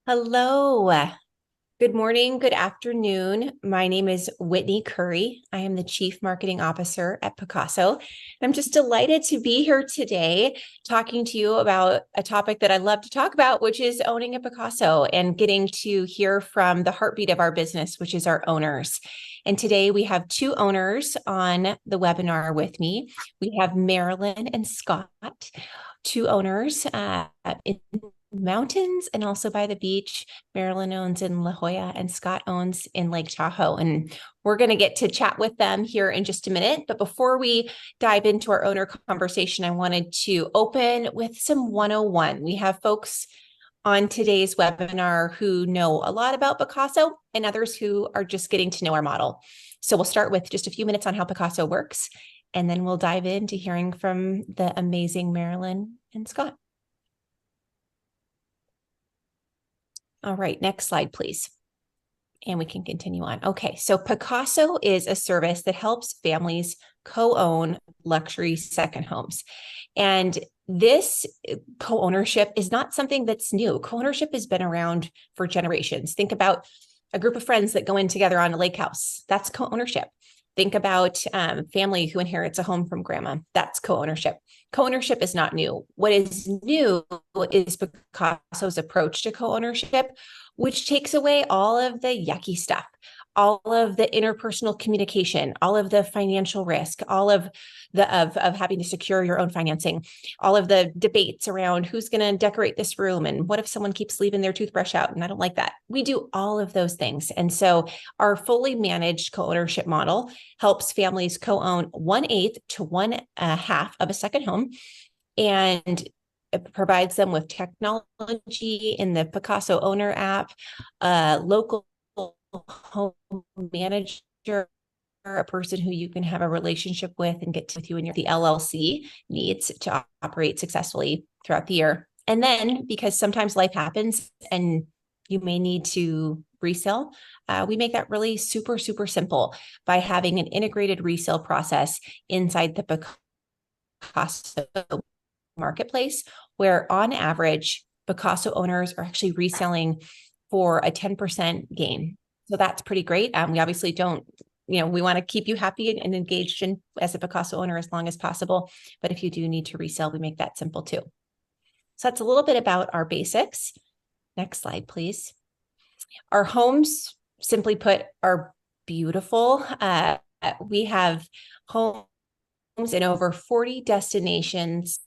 Hello. Good morning. Good afternoon. My name is Whitney Curry. I am the Chief Marketing Officer at Pacaso. I'm just delighted to be here today talking to you about a topic that I love to talk about, which is owning a Pacaso and getting to hear from the heartbeat of our business, which is our owners. And today we have two owners on the webinar with me. We have Marilyn and Scott, two owners in mountains and also by the beach. Marilyn owns in La Jolla and Scott owns in Lake Tahoe. And we're going to get to chat with them here in just a minute. But before we dive into our owner conversation, I wanted to open with some 101. We have folks on today's webinar who know a lot about Pacaso and others who are just getting to know our model. So we'll start with just a few minutes on how Pacaso works, and then we'll dive into hearing from the amazing Marilyn and Scott. All right, next slide, please. And we can continue on. Okay, so Pacaso is a service that helps families co-own luxury second homes. And this co-ownership is not something that's new. Co-ownership has been around for generations. Think about a group of friends that go in together on a lake house. That's co-ownership. Think about family who inherits a home from grandma. That's co-ownership. Co-ownership is not new. What is new is Picasso's approach to co-ownership, which takes away all of the yucky stuff, all of the interpersonal communication, all of the financial risk, all of the of having to secure your own financing, all of the debates around who's going to decorate this room and what if someone keeps leaving their toothbrush out and I don't like that. We do all of those things. And so our fully managed co-ownership model helps families co-own 1/8 to 1/2 of a second home, and it provides them with technology in the Pacaso owner app, local home manager, a person who you can have a relationship with and get to with you and the LLC needs to operate successfully throughout the year. And then because sometimes life happens and you may need to resell, we make that really super, super simple by having an integrated resale process inside the Pacaso marketplace, where on average, Pacaso owners are actually reselling for a 10% gain. So that's pretty great. We obviously don't, we want to keep you happy and engaged in as a Pacaso owner as long as possible. But if you do need to resell, we make that simple too. So that's a little bit about our basics. Next slide, please. Our homes, simply put, are beautiful. We have homes in over 40 destinations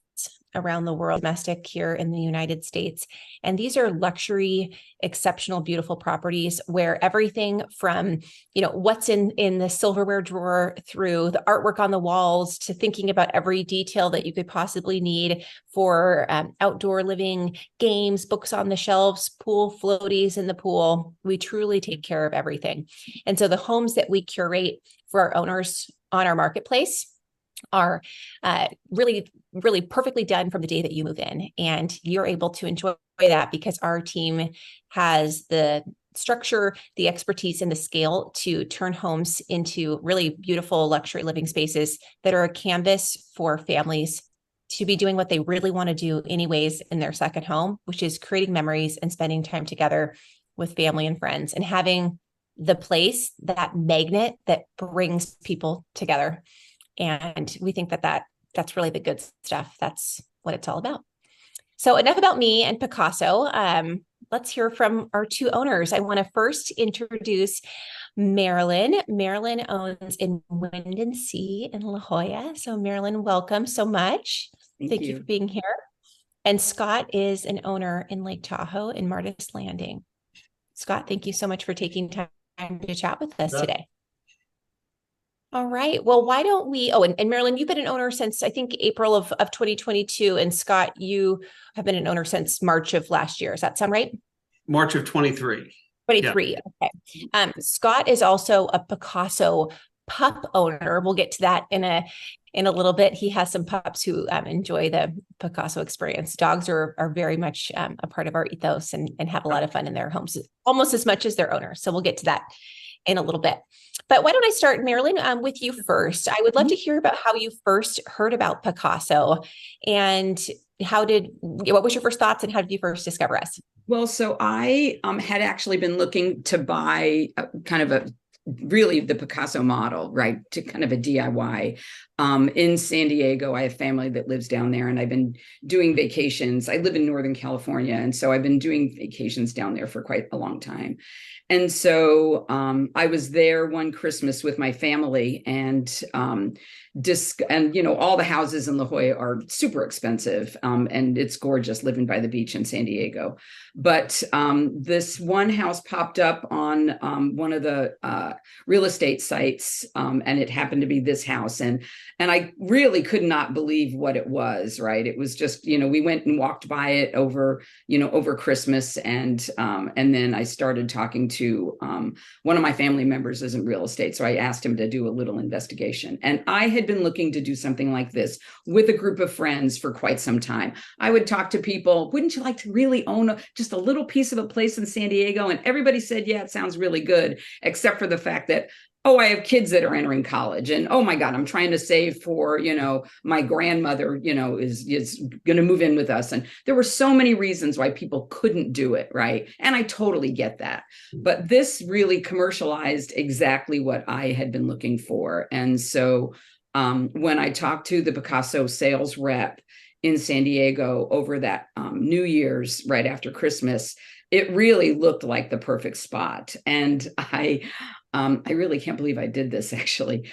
around the world, domestic here in the United States. And these are luxury, exceptional, beautiful properties where everything from, what's in the silverware drawer through the artwork on the walls to thinking about every detail that you could possibly need for outdoor living, games, books on the shelves, pool floaties in the pool. We truly take care of everything. And so the homes that we curate for our owners on our marketplace are really, really perfectly done from the day that you move in. And you're able to enjoy that because our team has the structure, the expertise, and the scale to turn homes into really beautiful luxury living spaces that are a canvas for families to be doing what they really want to do anyways in their second home, which is creating memories and spending time together with family and friends and having the place, that magnet that brings people together. And we think that's really the good stuff. That's what it's all about. So enough about me and Pacaso. Let's hear from our two owners. I want to first introduce Marilyn. Marilyn owns in Wind and Sea in La Jolla. So Marilyn, welcome so much. Thank you for being here. And Scott is an owner in Lake Tahoe in Martis Landing. Scott, thank you so much for taking time to chat with us today. All right. Well, why don't we, and Marilyn, you've been an owner since I think April of 2022. And Scott, you have been an owner since March of last year. Does that sound right? March of 23. 23. Yeah. Okay. Scott is also a Pacaso pup owner. We'll get to that in a little bit. He has some pups who enjoy the Pacaso experience. Dogs are very much a part of our ethos and have a lot of fun in their homes, almost as much as their owners. So we'll get to that in a little bit. But why don't I start, Marilyn, with you first? I would love to hear about how you first heard about Pacaso and what was your first thoughts and how did you first discover us? Well, so I had actually been looking to buy kind of a really the Pacaso model, right? To kind of a DIY. In San Diego, I have family that lives down there, and I've been doing vacations. I live in Northern California, and so I've been doing vacations down there for quite a long time. And so I was there one Christmas with my family, and all the houses in La Jolla are super expensive, and it's gorgeous living by the beach in San Diego. But this one house popped up on one of the real estate sites, and it happened to be this house, and I really could not believe what it was. Right, it was just, we went and walked by it over Christmas, and then I started talking to one of my family members is in real estate, so I asked him to do a little investigation, and I had been looking to do something like this with a group of friends for quite some time. I would talk to people, wouldn't you like to really own just a little piece of a place in San Diego? And everybody said, yeah, it sounds really good, except for the fact that, oh, I have kids that are entering college, and oh my God, I'm trying to save for, my grandmother, is going to move in with us. And there were so many reasons why people couldn't do it, right? And I totally get that. But this really commercialized exactly what I had been looking for. And so when I talked to the Pacaso sales rep in San Diego over that New Year's right after Christmas, it really looked like the perfect spot. And I really can't believe I did this, actually.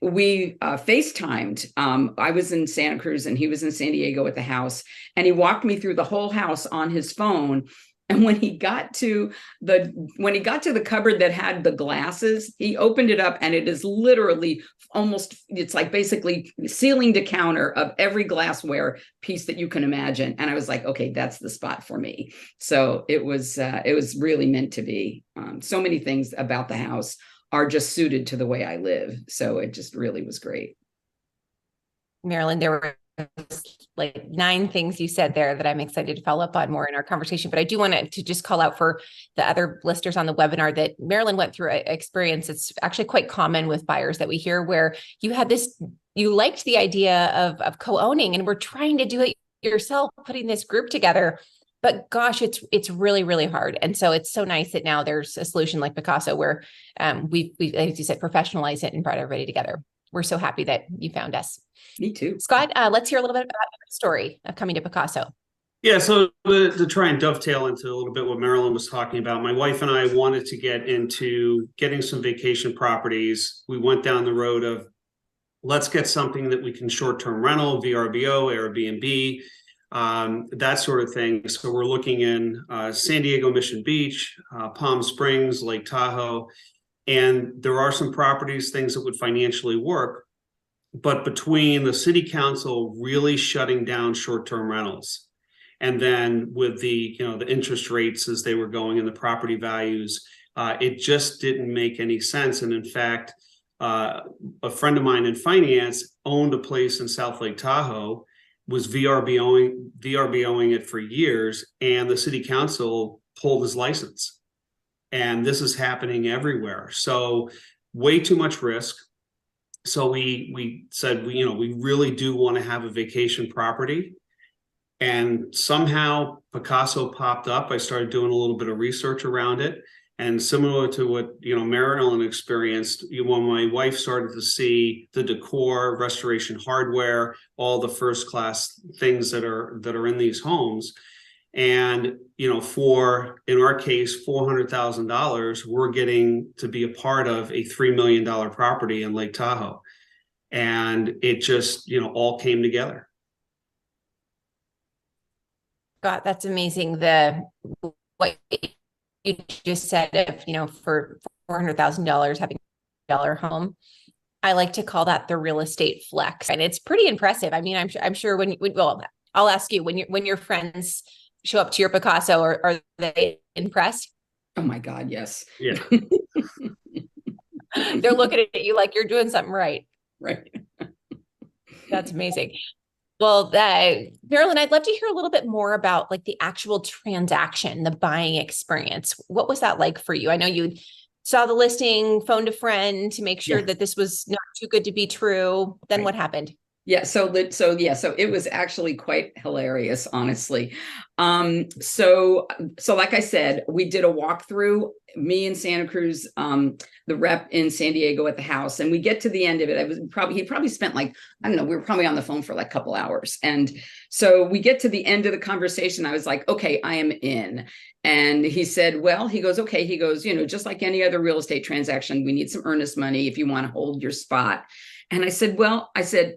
We FaceTimed. I was in Santa Cruz and he was in San Diego at the house, and he walked me through the whole house on his phone. And when he got to the cupboard that had the glasses, he opened it up, and it is literally it's like basically ceiling to counter of every glassware piece that you can imagine. And I was like, okay, that's the spot for me. So it was really meant to be. So many things about the house are just suited to the way I live. So it just really was great. Marilyn, there were like 9 things you said there that I'm excited to follow up on more in our conversation. But I do want to just call out for the other listeners on the webinar that Marilyn went through an experience. It's actually quite common with buyers that we hear, where you liked the idea of co-owning and we're trying to do it yourself, putting this group together. But gosh, it's really, really hard. And so it's so nice that now there's a solution like Pacaso where we, as you said, professionalized it and brought everybody together. We're so happy that you found us. Me too. Scott, let's hear a little bit about your story of coming to Pacaso. Yeah, so to try and dovetail into a little bit what Marilyn was talking about, my wife and I wanted to get into getting some vacation properties. We went down the road of let's get something that we can short-term rental, VRBO, Airbnb, that sort of thing. So we're looking in San Diego, Mission Beach, Palm Springs, Lake Tahoe, and there are some properties, things that would financially work. But between the city council really shutting down short-term rentals, and then with the interest rates as they were going and the property values, it just didn't make any sense. And in fact, a friend of mine in finance owned a place in South Lake Tahoe, was VRBOing it for years, and the city council pulled his license. And this is happening everywhere. So way too much risk. So we said, we really do want to have a vacation property. And somehow Pacaso popped up. I started doing a little bit of research around it. And similar to what, Marilyn experienced, when my wife started to see the decor, restoration hardware, all the first class things that are in these homes. And, in our case, $400,000, we're getting to be a part of a $3 million property in Lake Tahoe. And it just, all came together. God, that's amazing. What you just said of, for $400,000 having a dollar home, I like to call that the real estate flex. And it's pretty impressive. I mean, I'm sure well, I'll ask you, when your friends show up to your Pacaso, are they impressed? Oh my God, yes. Yeah. They're looking at you like you're doing something right. Right. That's amazing. Well, Marilyn, I'd love to hear a little bit more about like the actual transaction, the buying experience. What was that like for you? I know you saw the listing, phoned a friend to make sure that this was not too good to be true. Then what happened? Yeah, so it was actually quite hilarious, honestly. So like I said, we did a walkthrough, me and Santa Cruz, the rep in San Diego at the house, and we get to the end of it. He probably spent like, I don't know, we were probably on the phone for like a couple hours. And so we get to the end of the conversation. I was like, okay, I am in. And he said, well, he goes, okay, he goes, just like any other real estate transaction, we need some earnest money if you want to hold your spot. And I said,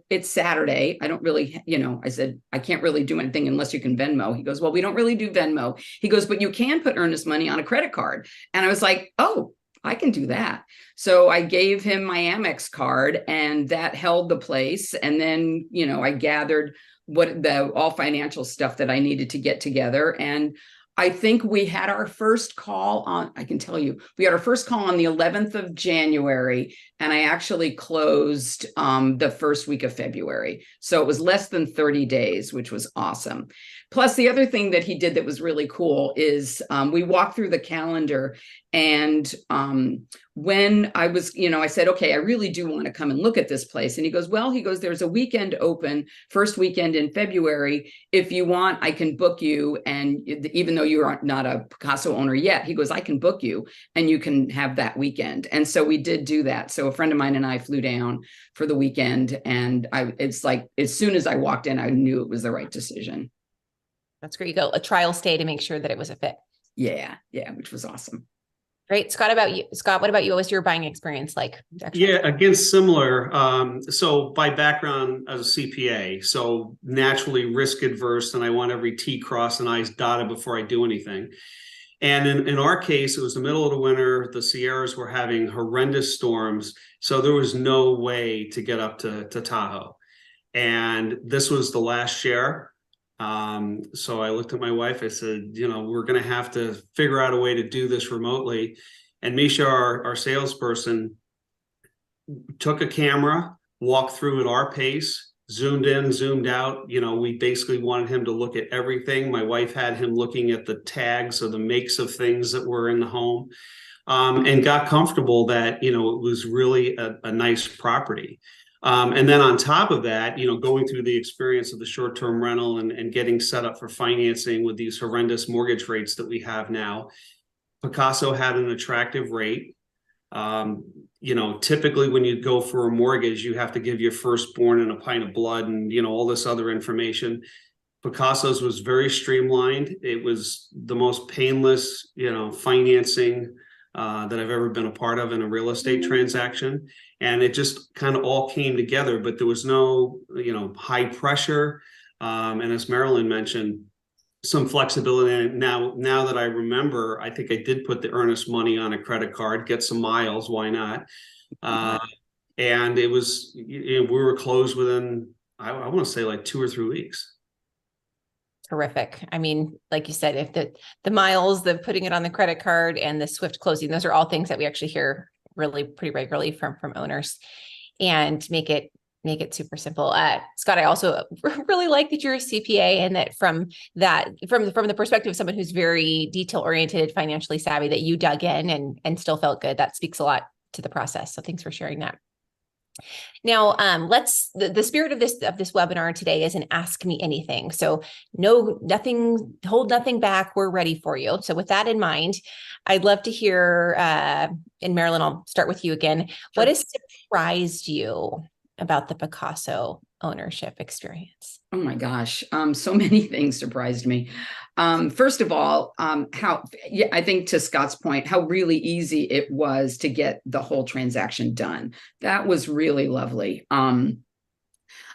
it's Saturday. I don't really, I said, I can't really do anything unless you can Venmo. He goes, well, we don't really do Venmo. He goes, but you can put earnest money on a credit card. And I was like, oh, I can do that. So I gave him my Amex card and that held the place. And then, I gathered all financial stuff that I needed to get together. And I think we had our first call on, I can tell you, we had our first call on the 11th of January, and I actually closed the first week of February. So it was less than 30 days, which was awesome. Plus, the other thing that he did that was really cool is we walked through the calendar, and when I was, I said, okay, I really do want to come and look at this place. And he goes, there's a weekend open, first weekend in February. If you want, I can book you. And even though you're not a Pacaso owner yet, he goes, I can book you and you can have that weekend. And so we did do that. So a friend of mine and I flew down for the weekend. And it's like, as soon as I walked in, I knew it was the right decision. That's great. You go a trial stay to make sure that it was a fit. Yeah, which was awesome. Great. Scott, what about you? What was your buying experience like? Actually? Yeah, again, similar. So by background as a CPA, so naturally risk adverse, and I want every T crossed and I's dotted before I do anything. And in our case, it was the middle of the winter. The Sierras were having horrendous storms. So there was no way to get up to Tahoe. And this was the last share. So I looked at my wife, I said, we're going to have to figure out a way to do this remotely. And Misha, our salesperson, took a camera, walked through at our pace, zoomed in, zoomed out. We basically wanted him to look at everything. My wife had him looking at the tags or the makes of things that were in the home, and got comfortable that, it was really a nice property. And then on top of that, going through the experience of the short-term rental and getting set up for financing with these horrendous mortgage rates that we have now, Pacaso had an attractive rate. Typically when you go for a mortgage, you have to give your firstborn and a pint of blood and, all this other information. Pacaso's was very streamlined. It was the most painless, financing that I've ever been a part of in a real estate transaction. And it just kind of all came together, but there was no, high pressure. And as Marilyn mentioned, some flexibility. Now that I remember, I think I did put the earnest money on a credit card, get some miles. Why not? And it was, we were closed within, I want to say like 2 or 3 weeks. Terrific. I mean, like you said, if the miles, the putting it on the credit card and the swift closing, those are all things that we actually hear really pretty regularly from owners, and make it super simple. Scott, I also really like that you're a CPA, and that from the perspective of someone who's very detail oriented, financially savvy, that you dug in and still felt good. That speaks a lot to the process. So thanks for sharing that. Now, the spirit of this webinar today is an ask me anything. So hold nothing back. We're ready for you. So with that in mind, I'd love to hear, and Marilyn, I'll start with you again. Sure. What has surprised you about the Pacaso ownership experience? Oh my gosh. So many things surprised me. First of all, I think to Scott's point, how really easy it was to get the whole transaction done. That was really lovely.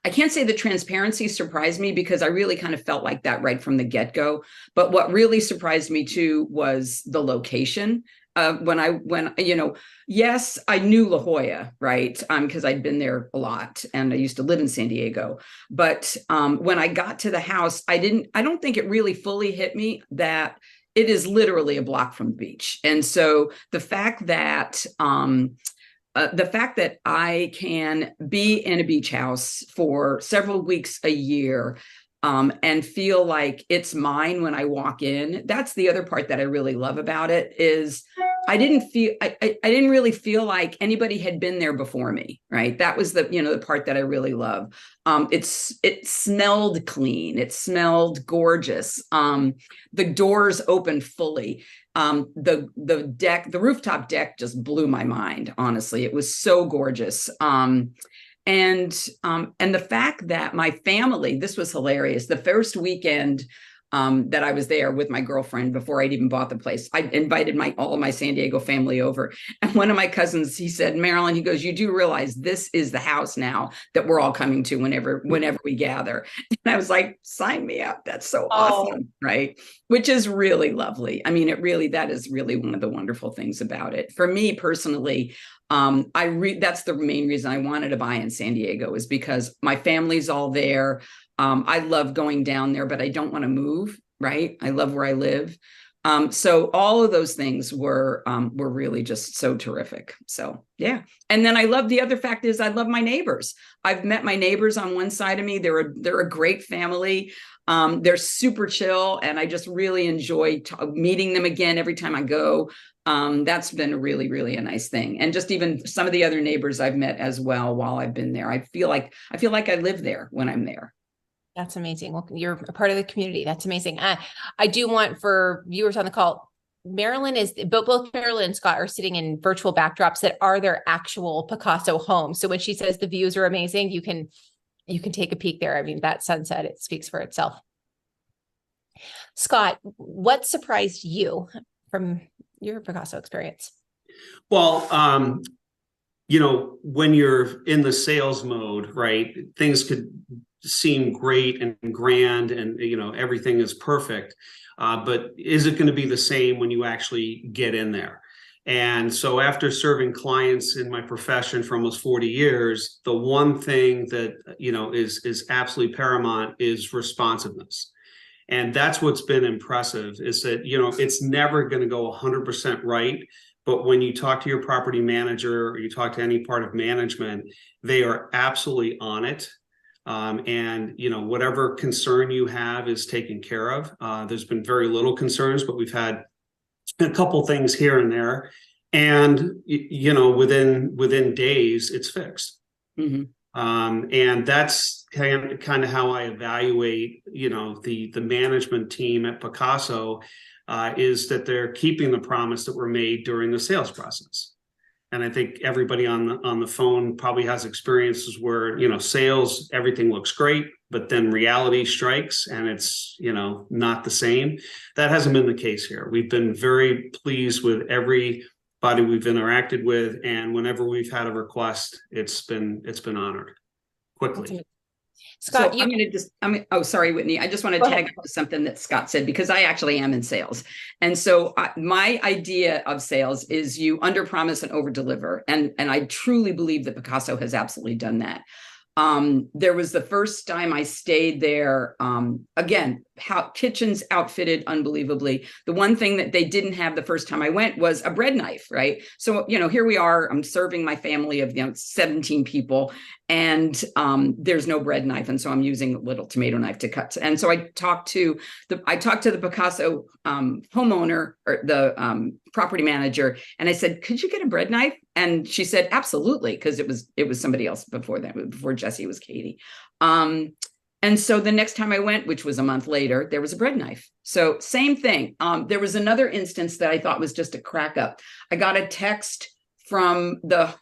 I can't say the transparency surprised me, because I really kind of felt like that right from the get-go. But what really surprised me too was the location. Yes, I knew La Jolla, right? Because I'd been there a lot and I used to live in San Diego. But when I got to the house, I don't think it really fully hit me that it is literally a block from the beach. And so the fact that I can be in a beach house for several weeks a year, and feel like it's mine when I walk in. That's the other part that I really love about it, is I didn't really feel like anybody had been there before me, right? That was the part that I really love. It smelled clean. It smelled gorgeous. The doors opened fully. The rooftop deck just blew my mind, honestly. It was so gorgeous. And the fact that my family, this was hilarious. The first weekend that I was there with my girlfriend before I'd even bought the place, I invited all of my San Diego family over. And one of my cousins, he said, Marilyn, he goes, you do realize this is the house now that we're all coming to whenever we gather. And I was like, sign me up. That's so awesome. Right. Which is really lovely. I mean, that is really one of the wonderful things about it. For me personally, that's the main reason I wanted to buy in San Diego, is because my family's all there. I love going down there, but I don't want to move, right? I love where I live. So all of those things were really just so terrific. So yeah. And then the other fact is I love my neighbors. I've met my neighbors on one side of me. They're a great family. They're super chill, and I just really enjoy meeting them again every time I go. That's been really, really a nice thing. And just even some of the other neighbors I've met as well while I've been there. I feel like I live there when I'm there. That's amazing. Well, you're a part of the community. That's amazing. I do want, for viewers on the call, both Marilyn and Scott are sitting in virtual backdrops that are their actual Pacaso homes. So when she says the views are amazing, you can take a peek there. I mean, that sunset, it speaks for itself. Scott, what surprised you from your Pacaso experience? Well, when you're in the sales mode, right, things could seem great and grand and, everything is perfect. But is it going to be the same when you actually get in there? And so after serving clients in my profession for almost 40 years, the one thing that, is absolutely paramount is responsiveness. And that's what's been impressive, is that, it's never going to go 100% right. But when you talk to your property manager or you talk to any part of management, they are absolutely on it. And whatever concern you have is taken care of. There's been very little concerns, but we've had a couple things here and there, and within days it's fixed. Mm-hmm. And that's kind of how I evaluate the management team at Pacaso, is that they're keeping the promise that were made during the sales process. And I think everybody on the phone probably has experiences where, sales, everything looks great, but then reality strikes and it's, not the same. That hasn't been the case here. We've been very pleased with everybody we've interacted with. And whenever we've had a request, it's been honored quickly. Scott, sorry, Whitney. I just want to tag up to something that Scott said, because I actually am in sales. And so my idea of sales is you under promise and over deliver. And I truly believe that Pacaso has absolutely done that. There was the first time I stayed there. Again, kitchens outfitted unbelievably. The one thing that they didn't have the first time I went was a bread knife, right? So, here we are, I'm serving my family of 17 people, and there's no bread knife. And so I'm using a little tomato knife to cut. And so I talked to the Pacaso homeowner, or the property manager, and I said, could you get a bread knife? And she said, absolutely, because it was somebody else before that. Before Jesse, was Katie. And so the next time I went, which was a month later, there was a bread knife. So same thing. There was another instance that I thought was just a crack up. I got a text from the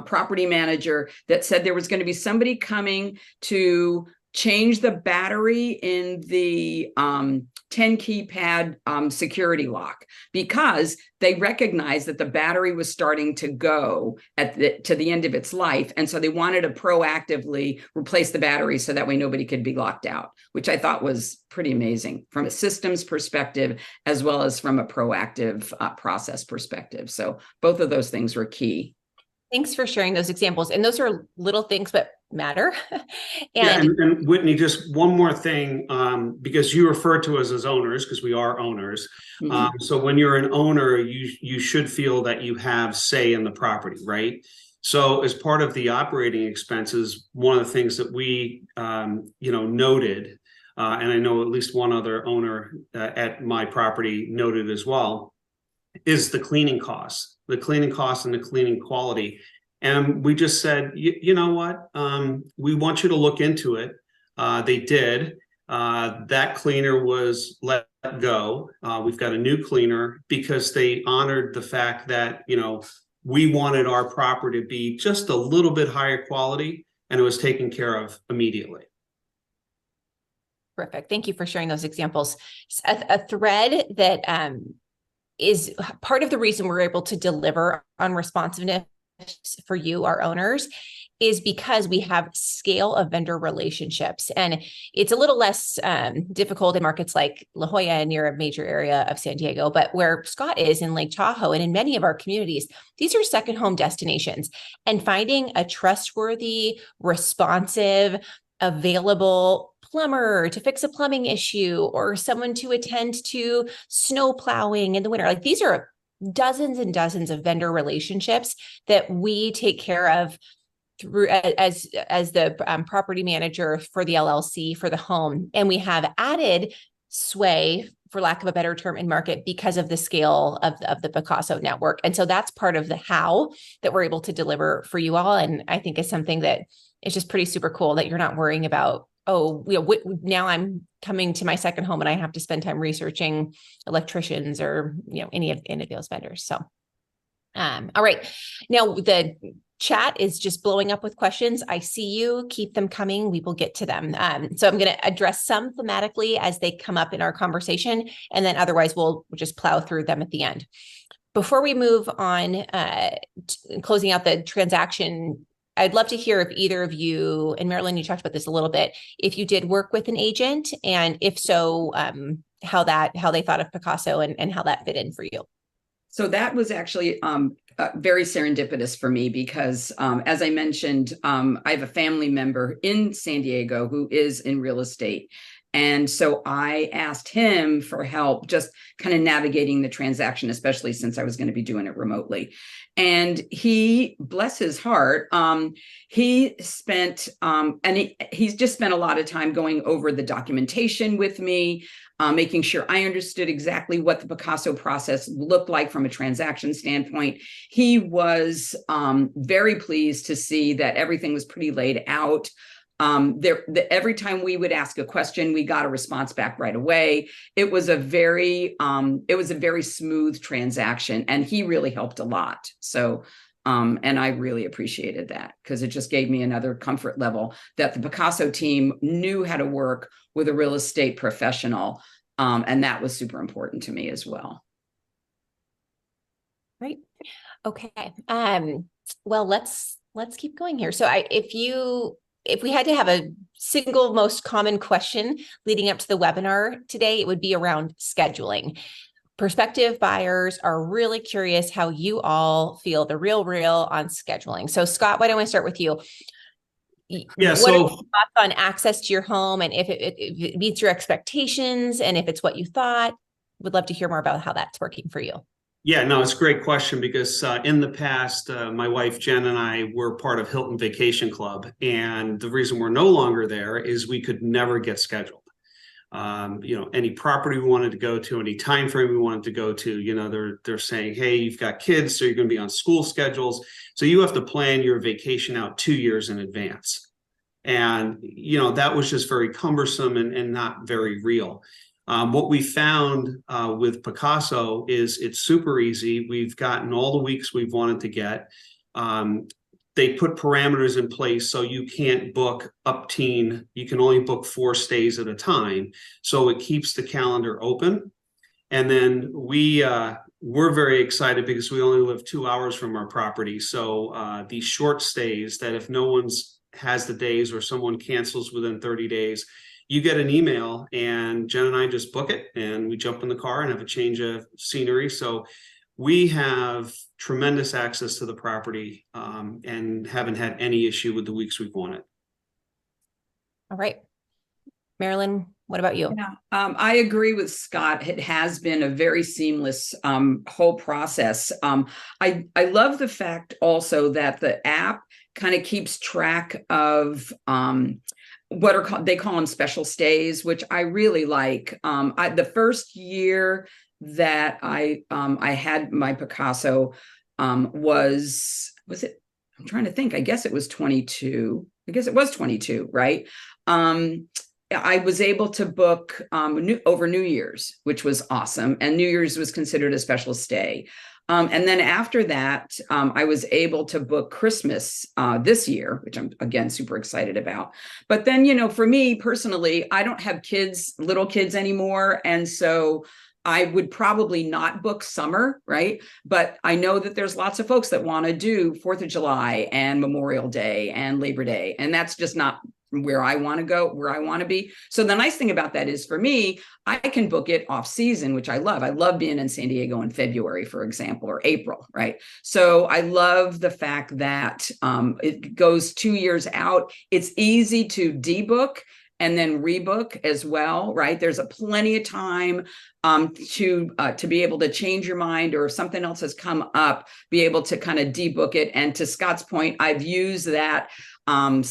property manager that said there was going to be somebody coming to change the battery in the 10 keypad security lock, because they recognized that the battery was starting to go to the end of its life. And so they wanted to proactively replace the battery so that way nobody could be locked out, which I thought was pretty amazing from a systems perspective, as well as from a proactive process perspective. So both of those things were key. Thanks for sharing those examples. And those are little things, but matter. and Whitney, just one more thing, because you refer to us as owners, because we are owners. Mm-hmm. So when you're an owner, you should feel that you have say in the property, right? So as part of the operating expenses, one of the things that we, noted, and I know at least one other owner at my property noted as well, is the cleaning costs, and the cleaning quality. And we just said, you know what? We want you to look into it. They did. That cleaner was let go. We've got a new cleaner because they honored the fact that, we wanted our property to be just a little bit higher quality, and it was taken care of immediately. Perfect. Thank you for sharing those examples. A thread that is part of the reason we're able to deliver on responsiveness for you, our owners, is because we have scale of vendor relationships. And it's a little less difficult in markets like La Jolla near a major area of San Diego, but where Scott is in Lake Tahoe and in many of our communities, these are second home destinations. And finding a trustworthy, responsive, available plumber to fix a plumbing issue or someone to attend to snow plowing in the winter, like these are dozens and dozens of vendor relationships that we take care of through as the property manager for the LLC for the home. And we have added sway, for lack of a better term, in market because of the scale of the Pacaso network. And so that's part of the how that we're able to deliver for you all. And I think is something that is just pretty super cool, that you're not worrying about, now I'm coming to my second home and I have to spend time researching electricians or, any of those vendors. So, all right. Now the chat is just blowing up with questions. I see you. Keep them coming. We will get to them. So I'm going to address some thematically as they come up in our conversation, and then otherwise we'll just plow through them at the end. Before we move on, closing out the transaction, I'd love to hear if either of you, and Marilyn, you talked about this a little bit, if you did work with an agent, and if so, how they thought of Pacaso and how that fit in for you. So that was actually very serendipitous for me because, as I mentioned, I have a family member in San Diego who is in real estate. And so I asked him for help just kind of navigating the transaction, especially since I was going to be doing it remotely. And he, bless his heart, he spent, he's just spent a lot of time going over the documentation with me, making sure I understood exactly what the Pacaso process looked like from a transaction standpoint. He was very pleased to see that everything was pretty laid out. Every time we would ask a question, we got a response back right away. It was a very smooth transaction, and he really helped a lot. So, and I really appreciated that because it just gave me another comfort level that the Pacaso team knew how to work with a real estate professional. And that was super important to me as well. Right. Okay. Well, let's keep going here. So if we had to have a single most common question leading up to the webinar today, it would be around scheduling. Prospective buyers are really curious how you all feel the real on scheduling. So Scott, why don't we start with you? Yeah. What are your thoughts on access to your home, and if it meets your expectations, and if it's what you thought? Would love to hear more about how that's working for you. Yeah, no, it's a great question because in the past, my wife Jen and I were part of Hilton Vacation Club, and the reason we're no longer there is we could never get scheduled. Any property we wanted to go to, any time frame we wanted to go to, they're saying, hey, you've got kids, so you're going to be on school schedules, so you have to plan your vacation out 2 years in advance, and that was just very cumbersome and not very real. What we found with Pacaso is it's super easy. We've gotten all the weeks we've wanted to get. They put parameters in place so you can't book up-teen. You can only book 4 stays at a time. So it keeps the calendar open. And then we're very excited because we only live 2 hours from our property. So these short stays that if no one's has the days or someone cancels within 30 days, you get an email and Jen and I just book it and we jump in the car and have a change of scenery. So we have tremendous access to the property and haven't had any issue with the weeks we've wanted. All right. Marilyn, what about you? Yeah, I agree with Scott. It has been a very seamless whole process. I love the fact also that the app kind of keeps track of they call them special stays, which I really like. The first year that I had my Pacaso was it? I'm trying to think. I guess it was 22. I guess it was 22, right? I was able to book over New Year's, which was awesome. And New Year's was considered a special stay. And then after that, I was able to book Christmas this year, which I'm, again, super excited about. But then, for me personally, I don't have little kids anymore. And so I would probably not book summer, right? But I know that there's lots of folks that want to do 4th of July and Memorial Day and Labor Day. And that's just not where I want to go, where I want to be. So the nice thing about that is, for me, I can book it off season, which I love. I love being in San Diego in February, for example, or April, right? So I love the fact that it goes 2 years out. It's easy to debook and then rebook as well, right? There's plenty of time to be able to change your mind, or if something else has come up, be able to kind of debook it. And to Scott's point, I've used that. A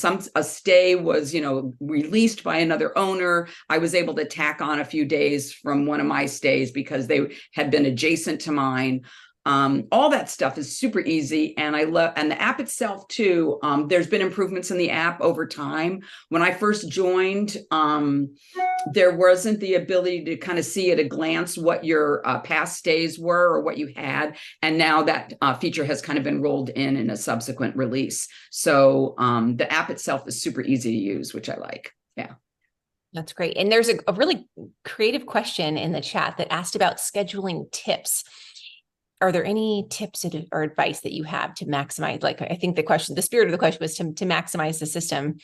stay was, released by another owner. I was able to tack on a few days from one of my stays because they had been adjacent to mine. All that stuff is super easy. And I love, and the app itself too. There's been improvements in the app over time. When I first joined, there wasn't the ability to kind of see at a glance what your past stays were or what you had. And now that feature has kind of been rolled in a subsequent release. So the app itself is super easy to use, which I like. Yeah. That's great. And there's a really creative question in the chat that asked about scheduling tips. Are there any tips or advice that you have to maximize? Like, I think the spirit of the question was to maximize the system.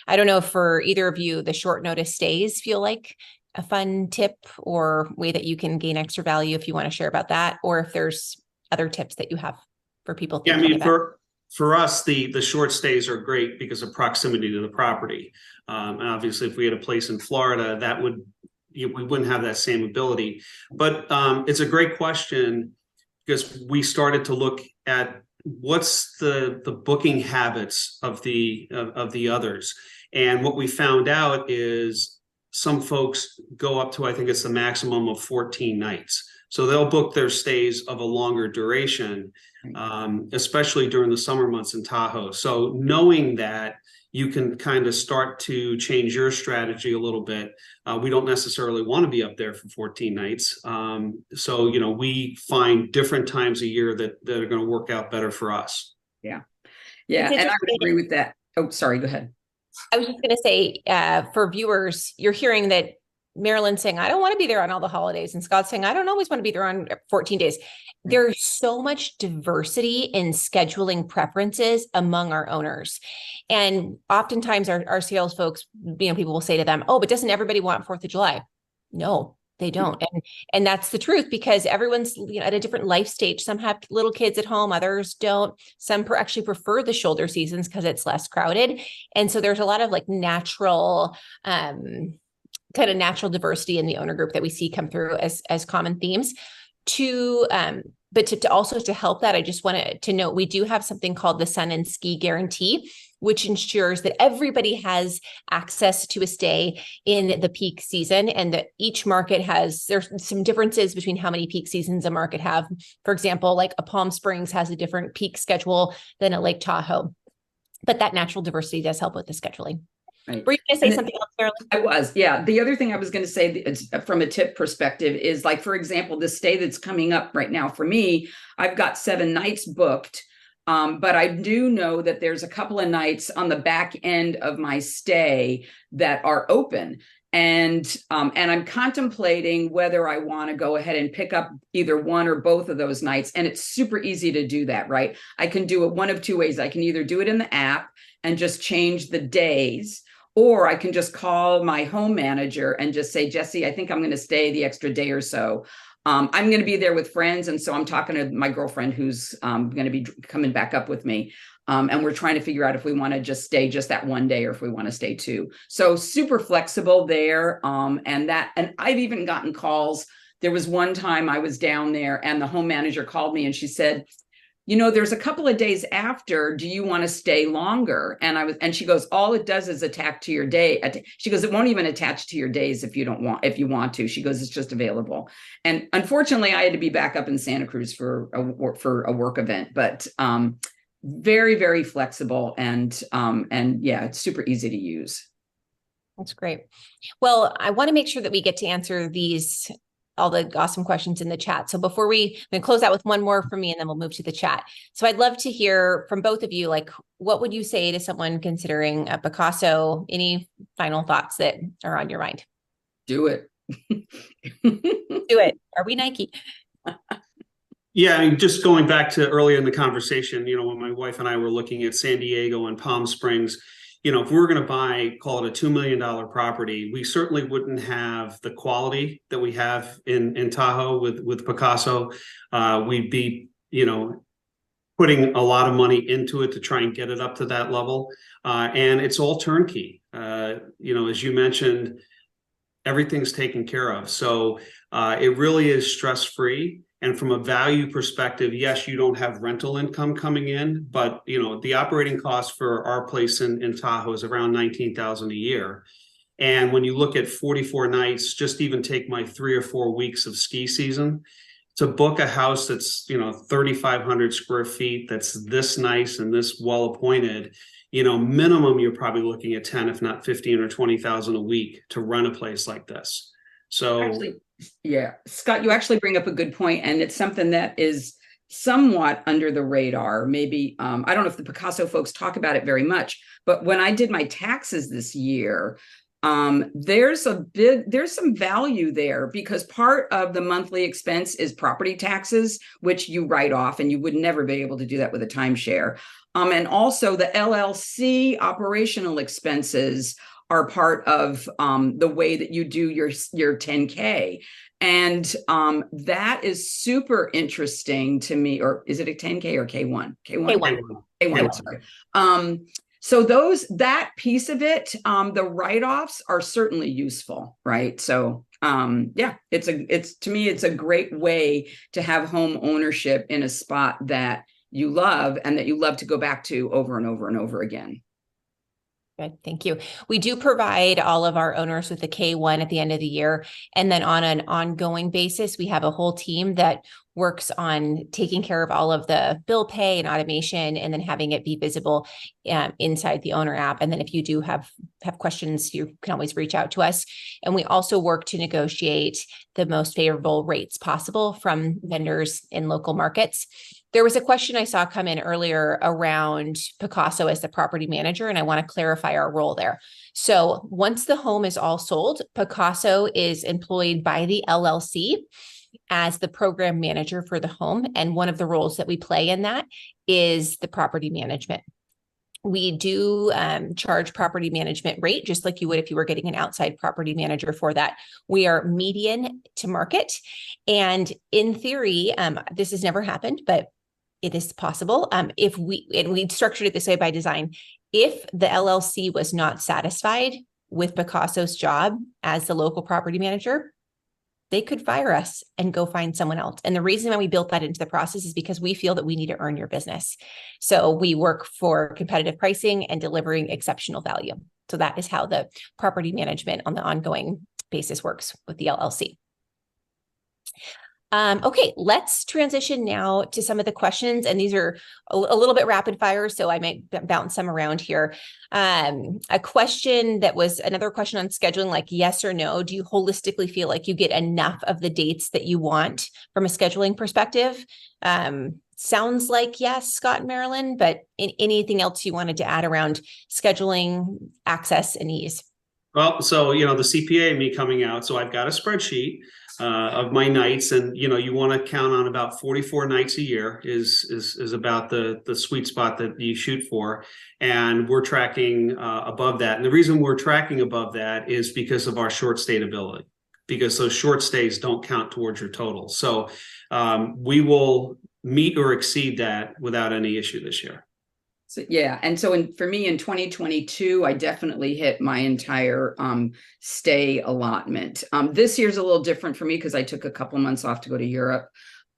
I don't know if for either of you, the short notice stays feel like a fun tip or way that you can gain extra value, if you want to share about that, or if there's other tips that you have for people. Yeah, I mean, for us, the short stays are great because of proximity to the property. And obviously, if we had a place in Florida, we wouldn't have that same ability. But it's a great question, because we started to look at what's the booking habits of the others. And what we found out is some folks go up to, I think it's the maximum of 14 nights. So they'll book their stays of a longer duration, especially during the summer months in Tahoe. So knowing that, you can kind of start to change your strategy a little bit. We don't necessarily want to be up there for 14 nights. So, we find different times a year that are going to work out better for us. Yeah. Yeah. And I would agree with that. Oh, sorry, go ahead. I was just going to say, for viewers, you're hearing that Marilyn's saying, I don't want to be there on all the holidays. And Scott's saying, I don't always want to be there on 14 days. There's so much diversity in scheduling preferences among our owners. And oftentimes our sales folks, people will say to them, oh, but doesn't everybody want 4th of July? No, they don't. And that's the truth, because everyone's at a different life stage. Some have little kids at home, others don't. Some actually prefer the shoulder seasons because it's less crowded. And so there's a lot of natural diversity in the owner group that we see come through as common themes. But to also to help that, I just wanted to note, we do have something called the Sun and Ski Guarantee, which ensures that everybody has access to a stay in the peak season, and that each market there's some differences between how many peak seasons a market have. For example, like a Palm Springs has a different peak schedule than a Lake Tahoe, but that natural diversity does help with the scheduling. Right. Were you going to say something else, Marilyn? I was, yeah. The other thing I was going to say from a tip perspective is, like, for example, the stay that's coming up right now for me, I've got 7 nights booked. But I do know that there's a couple of nights on the back end of my stay that are open. And I'm contemplating whether I want to go ahead and pick up either one or both of those nights. And it's super easy to do that, right? I can do it one of two ways. I can either do it in the app and just change the days, or I can just call my home manager and just say, Jesse, I think I'm going to stay the extra day or so. I'm going to be there with friends. And so I'm talking to my girlfriend who's going to be coming back up with me. And we're trying to figure out if we want to just stay just that one day or if we want to stay 2. So super flexible there. And I've even gotten calls. There was one time I was down there and the home manager called me and she said, there's a couple of days after, do you want to stay longer? And she goes, all it does is attach to your day. She goes, it won't even attach to your days if you want to. She goes, it's just available. And unfortunately, I had to be back up in Santa Cruz for a work event, but very, very flexible, and yeah, it's super easy to use. That's great. Well, I want to make sure that we get to answer all the awesome questions in the chat. So before I'm going to close out with one more from me, and then we'll move to the chat. So I'd love to hear from both of you, like, what would you say to someone considering a Pacaso? Any final thoughts that are on your mind? Do it. Do it. Are we Nike? Yeah, I mean, just going back to earlier in the conversation, when my wife and I were looking at San Diego and Palm Springs, if we were going to buy, call it a $2 million property, we certainly wouldn't have the quality that we have in Tahoe with Pacaso. We'd be, putting a lot of money into it to try and get it up to that level. And it's all turnkey. As you mentioned, everything's taken care of. So it really is stress-free. And from a value perspective, yes, you don't have rental income coming in, but the operating cost for our place in Tahoe is around $19,000 a year. And when you look at 44 nights, just even take my 3 or 4 weeks of ski season, to book a house that's 3,500 square feet, that's this nice and this well appointed, minimum you're probably looking at 10, if not 15 or 20,000 a week to run a place like this. So actually, yeah, Scott, you actually bring up a good point, and it's something that is somewhat under the radar. Maybe I don't know if the Pacaso folks talk about it very much, but when I did my taxes this year, there's some value there, because part of the monthly expense is property taxes, which you write off, and you would never be able to do that with a timeshare. And also the LLC operational expenses are part of the way that you do your 10K. And that is super interesting to me. Or is it a 10K or K1? K1, sorry. So that piece of it, the write-offs are certainly useful, right? So yeah, to me, it's a great way to have home ownership in a spot that you love and that you love to go back to over and over and over again. Good. Thank you. We do provide all of our owners with the K1 at the end of the year. And then on an ongoing basis, we have a whole team that works on taking care of all of the bill pay and automation, and then having it be visible inside the owner app. And then if you do have questions, you can always reach out to us. And we also work to negotiate the most favorable rates possible from vendors in local markets. There was a question I saw come in earlier around Pacaso as the property manager, and I want to clarify our role there. So once the home is all sold, Pacaso is employed by the LLC as the program manager for the home. And one of the roles that we play in that is the property management. We do charge property management rate, just like you would if you were getting an outside property manager for that. We are median to market. And in theory, this has never happened, but it is possible. And we structured it this way by design. If the LLC was not satisfied with Pacaso's job as the local property manager, they could fire us and go find someone else. And the reason why we built that into the process is because we feel that we need to earn your business. So we work for competitive pricing and delivering exceptional value. So that is how the property management on the ongoing basis works with the LLC. Okay, let's transition now to some of the questions. And these are a little bit rapid fire, so I might bounce some around here. A question that was another question on scheduling, like yes or no, do you holistically feel like you get enough of the dates that you want from a scheduling perspective? Sounds like yes, Scott and Marilyn, but anything else you wanted to add around scheduling, access, and ease? Well, so, the CPA and me coming out, so I've got a spreadsheet of my nights, and you want to count on about 44 nights a year is about the sweet spot that you shoot for, and we're tracking above that. And the reason we're tracking above that is because of our short stay ability, because those short stays don't count towards your total. So we will meet or exceed that without any issue this year. So, yeah. And so for me in 2022, I definitely hit my entire stay allotment. This year's a little different for me because I took a couple months off to go to Europe.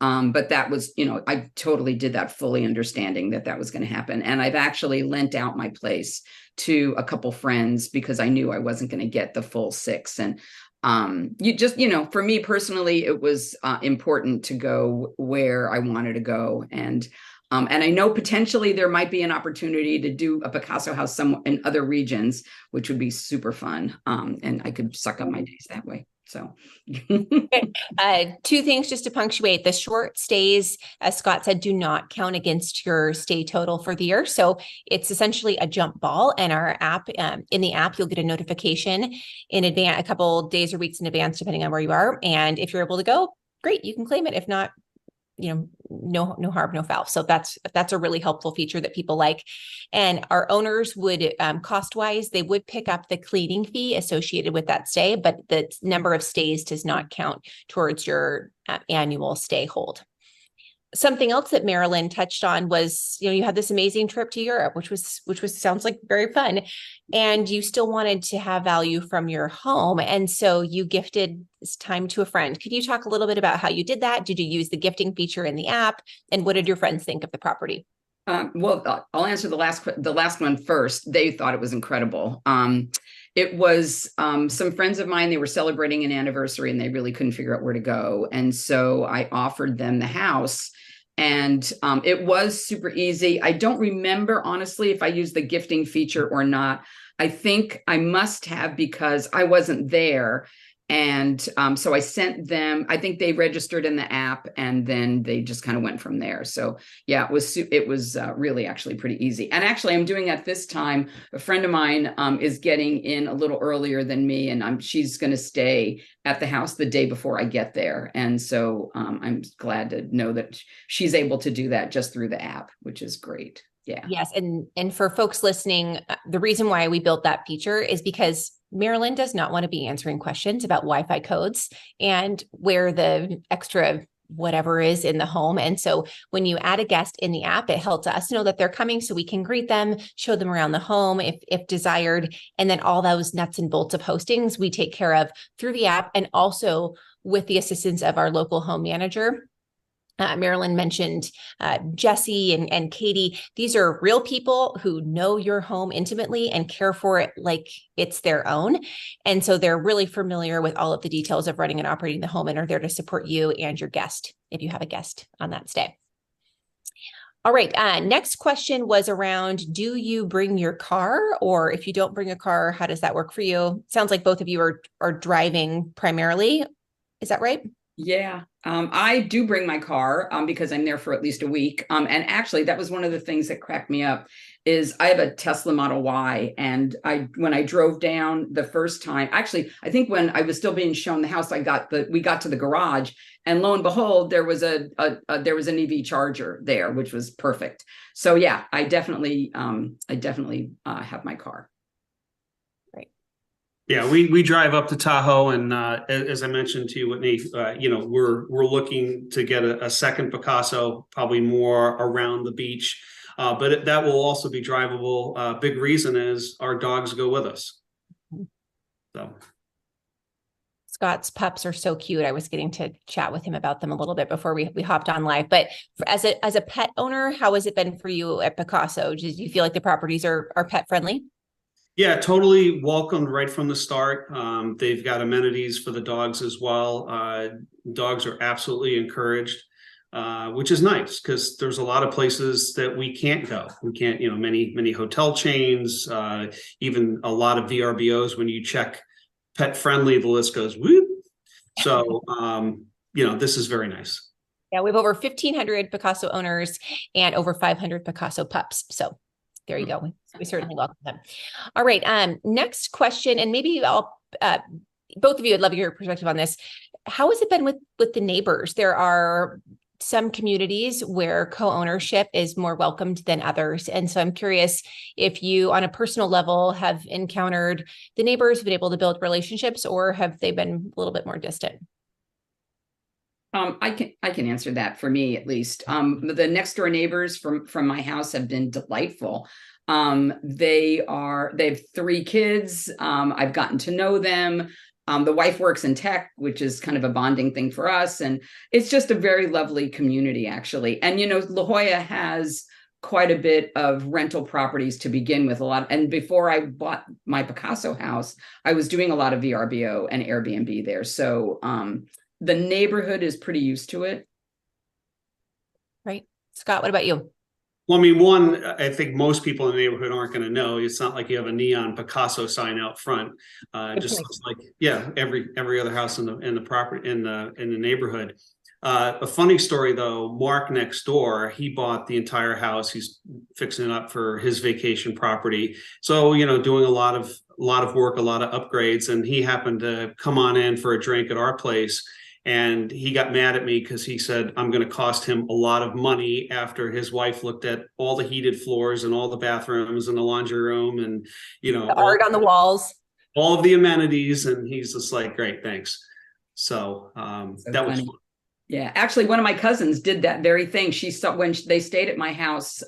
But that was, I totally did that fully understanding that that was going to happen. And I've actually lent out my place to a couple friends because I knew I wasn't going to get the full 6. And for me personally, it was important to go where I wanted to go. And I know potentially there might be an opportunity to do a Pacaso house in other regions, which would be super fun. And I could suck up my days that way. So 2 things just to punctuate. The short stays, as Scott said, do not count against your stay total for the year. So it's essentially a jump ball. And our app, in the app, you'll get a notification in advance, a couple days or weeks in advance, depending on where you are. And if you're able to go, great, you can claim it. If not, no harm, no foul. So that's a really helpful feature that people like. And our owners would, cost wise, they would pick up the cleaning fee associated with that stay, but the number of stays does not count towards your annual stay hold. Something else that Marilyn touched on was, you had this amazing trip to Europe, which sounds like very fun, and you still wanted to have value from your home. And so you gifted this time to a friend. Could you talk a little bit about how you did that? Did you use the gifting feature in the app? And what did your friends think of the property? Well, I'll answer the last one first. They thought it was incredible. It was some friends of mine, they were celebrating an anniversary and they really couldn't figure out where to go. And so I offered them the house. And it was super easy. I don't remember, honestly, if I used the gifting feature or not. I think I must have because I wasn't there. And so I sent them, I think they registered in the app and then they just kind of went from there. So yeah, it was really actually pretty easy. And actually I'm doing at this time, a friend of mine is getting in a little earlier than me, and she's going to stay at the house the day before I get there. And so I'm glad to know that she's able to do that just through the app, which is great. Yeah. Yes. And for folks listening, the reason why we built that feature is because Marilyn does not want to be answering questions about Wi-Fi codes and where the extra whatever is in the home. And so when you add a guest in the app, it helps us know that they're coming so we can greet them, show them around the home if desired. And then all those nuts and bolts of hostings we take care of through the app and also with the assistance of our local home manager. Marilyn mentioned Jesse and Katie. These are real people who know your home intimately and care for it like it's their own. And so they're really familiar with all of the details of running and operating the home and are there to support you and your guest if you have a guest on that stay. All right. Next question was around, do you bring your car? Or if you don't bring a car, how does that work for you? Sounds like both of you are driving primarily. Is that right? Yeah, I do bring my car because I'm there for at least a week. And actually, that was one of the things that cracked me up is I have a Tesla Model Y. And when I drove down the first time, actually, I think when I was still being shown the house, we got to the garage and lo and behold, there was an EV charger there, which was perfect. So yeah, I definitely have my car. Yeah, we drive up to Tahoe, and as I mentioned to you, Whitney, we're looking to get a second Pacaso, probably more around the beach, but that will also be drivable. Big reason is our dogs go with us. So Scott's pups are so cute. I was getting to chat with him about them a little bit before we hopped on live. But as a pet owner, how has it been for you at Pacaso? Do you feel like the properties are pet friendly? Yeah, totally welcomed right from the start. They've got amenities for the dogs as well. Dogs are absolutely encouraged, which is nice because there's a lot of places that we can't go. We can't, many hotel chains, even a lot of VRBOs. When you check pet friendly, the list goes whoop. So, this is very nice. Yeah, we have over 1,500 Pacaso owners and over 500 Pacaso pups. So there you go. We certainly welcome them. All right. Next question, and maybe both of you, I'd love your perspective on this. How has it been with the neighbors? There are some communities where co-ownership is more welcomed than others. And so I'm curious if you, on a personal level, have encountered the neighbors, been able to build relationships, or have they been a little bit more distant? I can answer that for me, at least. The next door neighbors from my house have been delightful. They have 3 kids. I've gotten to know them. The wife works in tech, which is kind of a bonding thing for us. And it's just a very lovely community, actually. And, La Jolla has quite a bit of rental properties to begin with, a lot. And before I bought my Pacaso house, I was doing a lot of VRBO and Airbnb there. So the neighborhood is pretty used to it. Right. Scott, what about you? Well, I mean, one, I think most people in the neighborhood aren't going to know. It's not like you have a neon Pacaso sign out front. It just looks like, yeah, every other house in the property in the neighborhood. A funny story though, Mark next door, he bought the entire house. He's fixing it up for his vacation property. So, doing a lot of work, a lot of upgrades, and he happened to come on in for a drink at our place. And he got mad at me because he said, I'm going to cost him a lot of money after his wife looked at all the heated floors and all the bathrooms and the laundry room and, The art on the walls. all of the amenities. And he's just like, great, thanks. So, that was fun. Yeah, actually, one of my cousins did that very thing. She saw when they stayed at my house,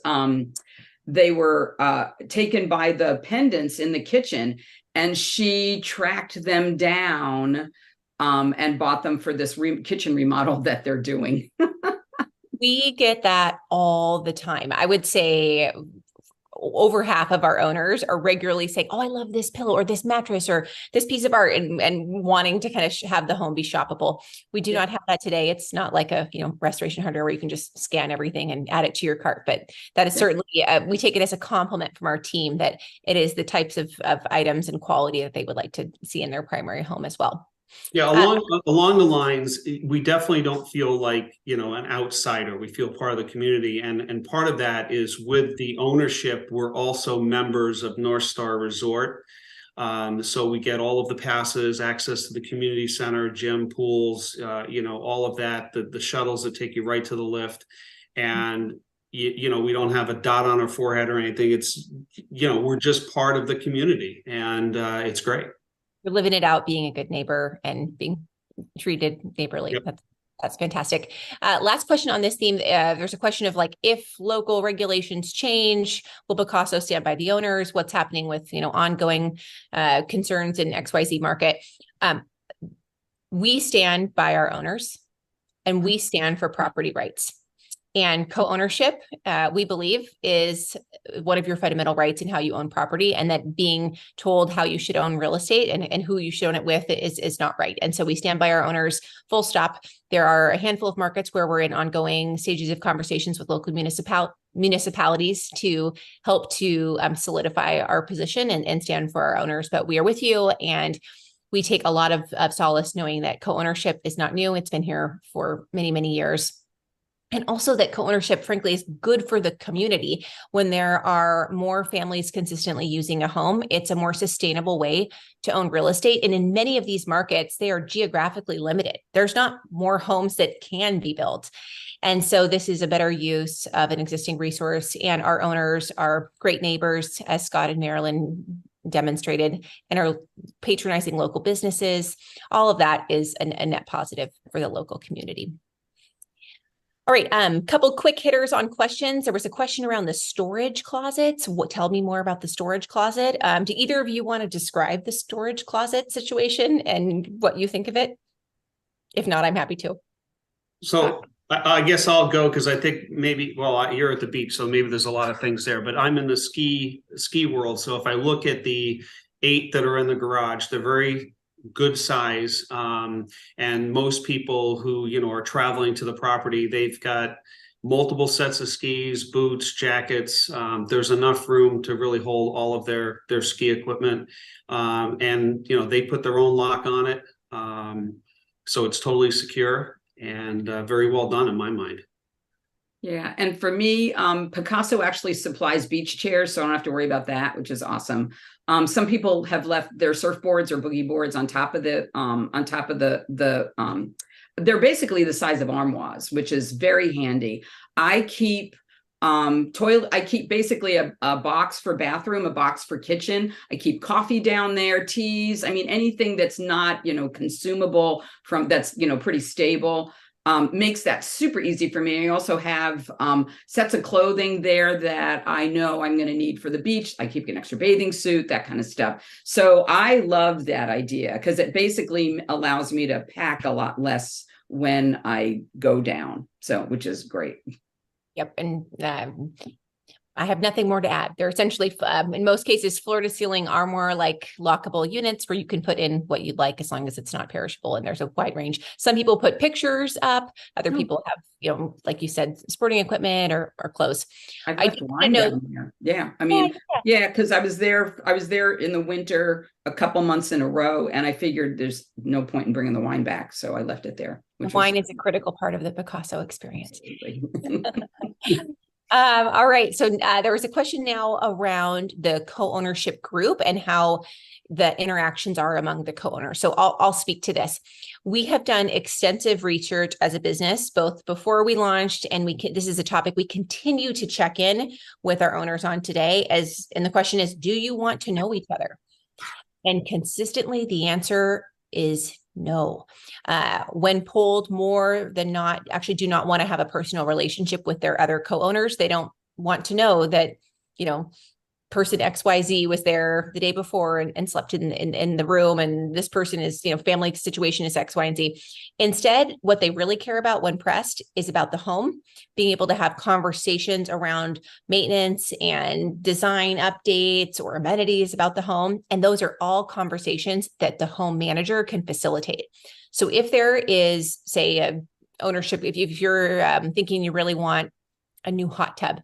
they were taken by the pendants in the kitchen, and she tracked them down and bought them for this kitchen remodel that they're doing. We get that all the time. I would say over half of our owners are regularly saying, oh, I love this pillow or this mattress or this piece of art, and wanting to kind of have the home be shoppable. We do not have that today. It's not like a, restoration hardware where you can just scan everything and add it to your cart. But that is certainly, we take it as a compliment from our team that it is the types of items and quality that they would like to see in their primary home as well. Yeah, along the lines, we definitely don't feel like, an outsider. We feel part of the community. And part of that is with the ownership, we're also members of North Star Resort. So we get all of the passes, access to the community center, gym, pools, all of that, the shuttles that take you right to the lift. And we don't have a dot on our forehead or anything. It's, we're just part of the community, and it's great. We're living it out, being a good neighbor and being treated neighborly. Yep. That's fantastic. Last question on this theme. There's a question of like, if local regulations change, will Pacaso stand by the owners? What's happening with, ongoing concerns in XYZ market? We stand by our owners, and we stand for property rights. And co-ownership, we believe, is one of your fundamental rights in how you own property, and that being told how you should own real estate and who you should own it with is not right. And so we stand by our owners, full stop. There are a handful of markets where we're in ongoing stages of conversations with local municipalities to help to solidify our position and stand for our owners. But we are with you, and we take a lot of solace knowing that co-ownership is not new. It's been here for many, many years. And also that co-ownership, frankly, is good for the community. When there are more families consistently using a home, it's a more sustainable way to own real estate. And in many of these markets, they are geographically limited. There's not more homes that can be built. And so this is a better use of an existing resource. And our owners are great neighbors, as Scott and Marilyn demonstrated, and are patronizing local businesses. All of that is a net positive for the local community. All right, couple quick hitters on questions. There was a question around the storage closets. Tell me more about the storage closet. Do either of you want to describe the storage closet situation and what you think of it? If not, I'm happy to. So I guess I'll go, because I think maybe, you're at the beach, so maybe there's a lot of things there, but I'm in the ski world. So if I look at the 8 that are in the garage, they're very good size, and most people who are traveling to the property, they've got multiple sets of skis, boots, jackets. There's enough room to really hold all of their ski equipment, and they put their own lock on it, so it's totally secure and very well done in my mind. Yeah, and for me, Pacaso actually supplies beach chairs, so I don't have to worry about that, which is awesome. Some people have left their surfboards or boogie boards on top of the they're basically the size of armoires, which is very handy. I keep basically a box for bathroom, a box for kitchen. I keep coffee down there, teas. I mean, anything that's not, consumable that's, pretty stable. makes that super easy for me. I also have sets of clothing there that I know I'm going to need for the beach. I keep an extra bathing suit, that kind of stuff. So I love that idea because it basically allows me to pack a lot less when I go down. So, which is great. Yep. And I have nothing more to add. They're essentially, in most cases, floor to ceiling are more like lockable units where you can put in what you'd like as long as it's not perishable. And there's a wide range. Some people put pictures up. Other people have, you know, like you said, sporting equipment or clothes. I've left wine down there. Yeah. I mean, yeah, because I was there in the winter a couple months in a row, and I figured there's no point in bringing the wine back. So I left it there. Wine is a critical part of the Pacaso experience. All right. So there was a question now around the co-ownership group and how the interactions are among the co-owners. So I'll speak to this. We have done extensive research as a business, both before we launched, and this is a topic we continue to check in with our owners on today. And the question is, do you want to know each other? And consistently, the answer is no. When polled, more than not actually do not want to have a personal relationship with their other co-owners. They don't want to know that, you know, person XYZ was there the day before and slept in the room, and this person is, you know, family situation is X, Y, and Z. Instead, what they really care about when pressed is about the home, being able to have conversations around maintenance and design updates or amenities about the home. And those are all conversations that the home manager can facilitate. So if there is, say, a ownership, if you're thinking you really want a new hot tub,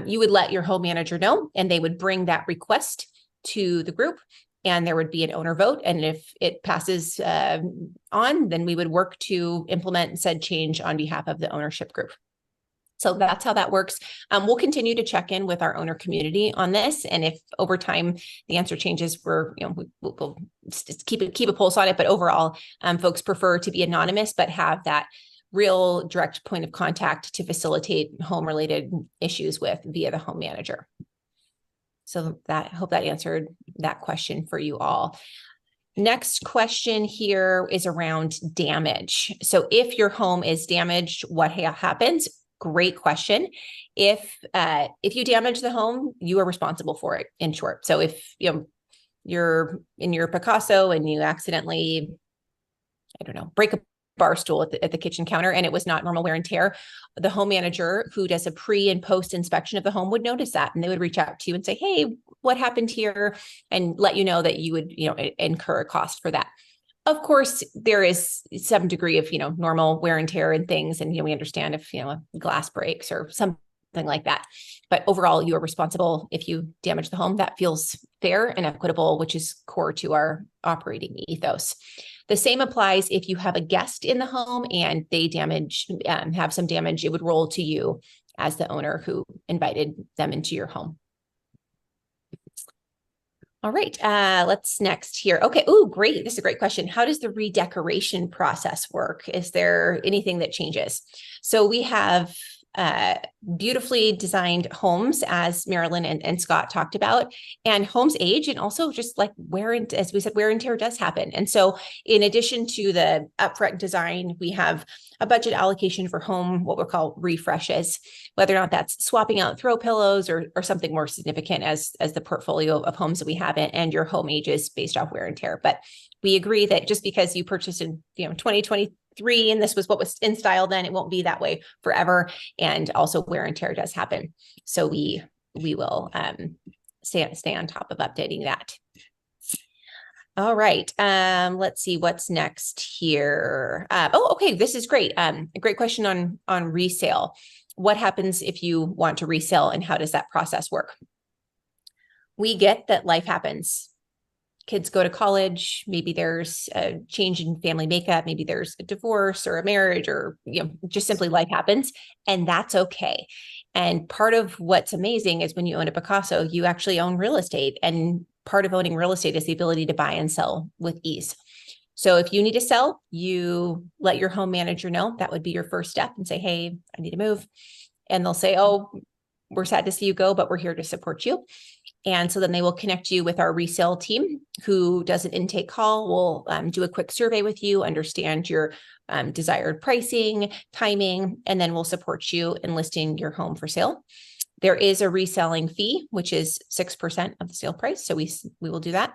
you would let your home manager know, and they would bring that request to the group, and there would be an owner vote. And if it passes on, then we would work to implement said change on behalf of the ownership group. So that's how that works. We'll continue to check in with our owner community on this, and if over time the answer changes, we'll just keep a pulse on it. But overall, folks prefer to be anonymous, but have that real direct point of contact to facilitate home related issues with via the home manager. So I hope that answered that question for you all. Next question here is around damage. So if your home is damaged, what happens? Great question. If you damage the home, you are responsible for it, in short. So if you're in your Pacaso and you accidentally, I don't know, break a bar stool at the kitchen counter and it was not normal wear and tear, the home manager who does a pre and post inspection of the home would notice that, and they would reach out to you and say, hey, what happened here? And let you know that you would, incur a cost for that. Of course, there is some degree of, normal wear and tear and things. And, we understand if, a glass breaks or something like that. But overall, you are responsible if you damage the home. That feels fair and equitable, which is core to our operating ethos. The same applies if you have a guest in the home and they have some damage, it would roll to you as the owner who invited them into your home. All right, let's next here. Okay, oh, great. This is a great question. How does the redecoration process work? Is there anything that changes? So we have beautifully designed homes, as Marilyn and Scott talked about, and homes age, and also just like as we said, wear and tear does happen. And so in addition to the upfront design, we have a budget allocation for home, what we'll call refreshes, whether or not that's swapping out throw pillows or something more significant as the portfolio of homes that we have and your home ages based off wear and tear. But we agree that just because you purchased in 2023 and this was what was in style then, it won't be that way forever. And also wear and tear does happen. So we will stay on top of updating that. All right. Let's see what's next here. Okay. This is great. A great question on resale. What happens if you want to resell, and how does that process work? We get that life happens. Kids go to college, maybe there's a change in family makeup, maybe there's a divorce or a marriage, or just simply life happens, and that's okay. And part of what's amazing is when you own a Pacaso, you actually own real estate, and part of owning real estate is the ability to buy and sell with ease. So if you need to sell, you let your home manager know. That would be your first step, and say, hey, I need to move. And they'll say, oh, we're sad to see you go, but we're here to support you. And so then they will connect you with our resale team who does an intake call. We'll do a quick survey with you, understand your desired pricing, timing, and then we'll support you in listing your home for sale. There is a reselling fee, which is 6% of the sale price. So we will do that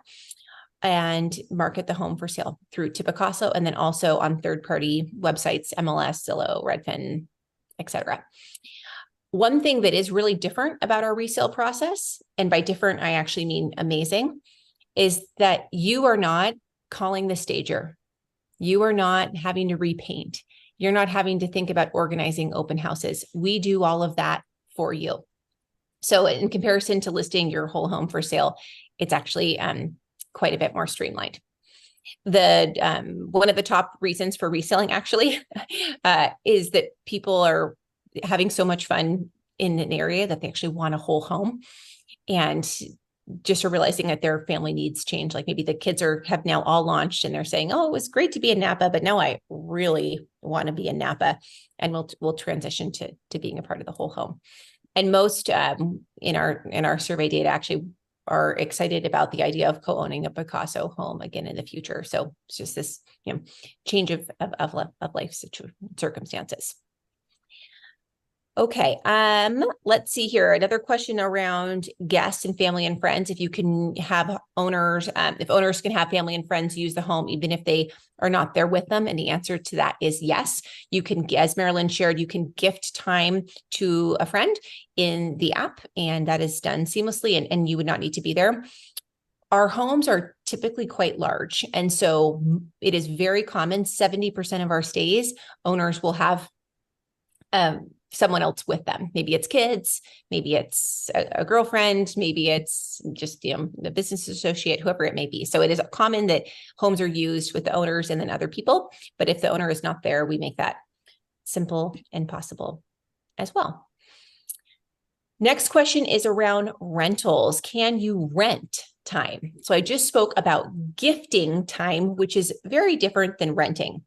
and market the home for sale through to Pacaso, and then also on third-party websites, MLS, Zillow, Redfin, etc. One thing that is really different about our resale process, and by different, I actually mean amazing, is that you are not calling the stager. You are not having to repaint. You're not having to think about organizing open houses. We do all of that for you. So in comparison to listing your whole home for sale, it's actually quite a bit more streamlined. One of the top reasons for reselling actually is that people are having so much fun in an area that they actually want a whole home, and just are realizing that their family needs change. Like maybe the kids have now all launched and they're saying, oh, it was great to be in Napa, but now I really want to be in Napa, and we'll transition to being a part of the whole home. And most in our survey data actually are excited about the idea of co-owning a Pacaso home again in the future. So it's just this change of life circumstances. Okay, let's see here. Another question around guests and family and friends. If you can have owners, if owners can have family and friends use the home, even if they are not there with them. And the answer to that is yes. You can, as Marilyn shared, you can gift time to a friend in the app, and that is done seamlessly, and you would not need to be there. Our homes are typically quite large. And so it is very common, 70% of our stays, owners will have someone else with them. Maybe it's kids, maybe it's a girlfriend, maybe it's just a business associate, whoever it may be. So it is common that homes are used with the owners and then other people. But if the owner is not there, we make that simple and possible as well. Next question is around rentals. Can you rent time? So I just spoke about gifting time, which is very different than renting.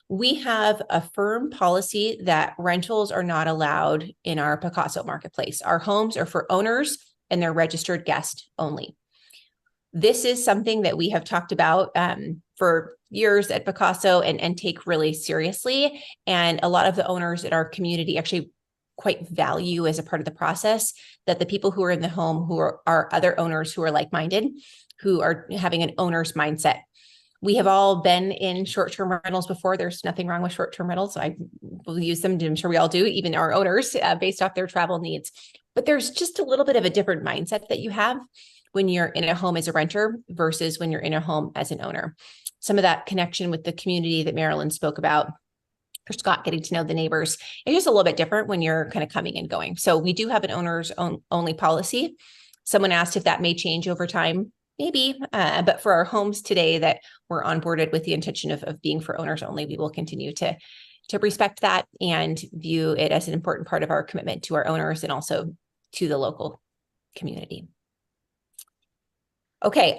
We have a firm policy that rentals are not allowed in our Pacaso marketplace. Our homes are for owners and they're registered guests only. This is something that we have talked about for years at Pacaso and take really seriously. And a lot of the owners in our community actually quite value as a part of the process that the people who are in the home who are other owners who are like-minded, who are having an owner's mindset. We have all been in short-term rentals before. There's nothing wrong with short-term rentals. I will use them. I'm sure we all do, even our owners, based off their travel needs. But there's just a little bit of a different mindset that you have when you're in a home as a renter versus when you're in a home as an owner. Some of that connection with the community that Marilyn spoke about, for Scott, getting to know the neighbors, it's just a little bit different when you're kind of coming and going. So we do have an owners only policy. Someone asked if that may change over time. Maybe, but for our homes today that we're onboarded with the intention of being for owners only, we will continue to respect that and view it as an important part of our commitment to our owners and also to the local community. Okay,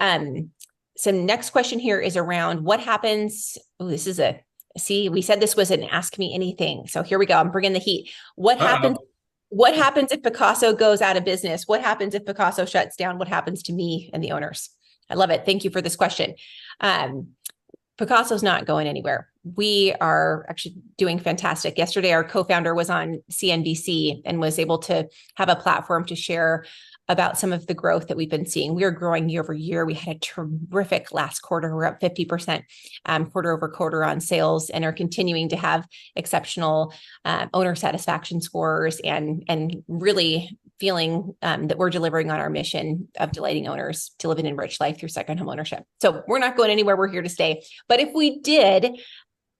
so next question here is around what happens. Oh, this is see, we said this was an ask me anything. So here we go. I'm bringing the heat. What happens? What happens if Pacaso goes out of business? What happens if Pacaso shuts down? What happens to me and the owners? I love it. Thank you for this question. Pacaso's not going anywhere. We are actually doing fantastic. Yesterday, our co-founder was on CNBC and was able to have a platform to share about some of the growth that we've been seeing. We are growing year over year. We had a terrific last quarter. We're up 50% quarter over quarter on sales and are continuing to have exceptional owner satisfaction scores and really feeling that we're delivering on our mission of delighting owners to live an enriched life through second home ownership. So we're not going anywhere. We're here to stay. But if we did,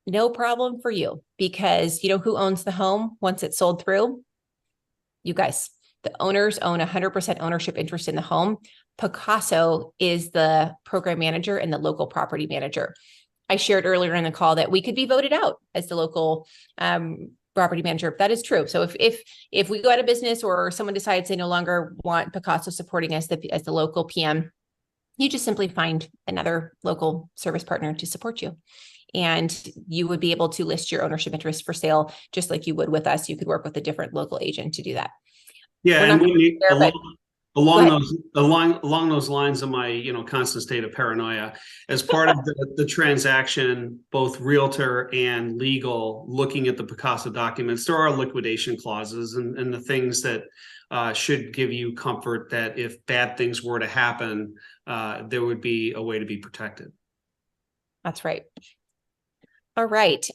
no problem for you, because you know who owns the home once it's sold through? You guys. The owners own 100% ownership interest in the home. Pacaso is the program manager and the local property manager. I shared earlier in the call that we could be voted out as the local property manager. That is true. So if we go out of business or someone decides they no longer want Pacaso supporting us as the local PM, you just simply find another local service partner to support you. And you would be able to list your ownership interest for sale just like you would with us. You could work with a different local agent to do that. Yeah, and Along those lines of my, constant state of paranoia, as part of the transaction, both realtor and legal, looking at the Pacaso documents, there are liquidation clauses and the things that should give you comfort that if bad things were to happen, there would be a way to be protected. That's right. All right.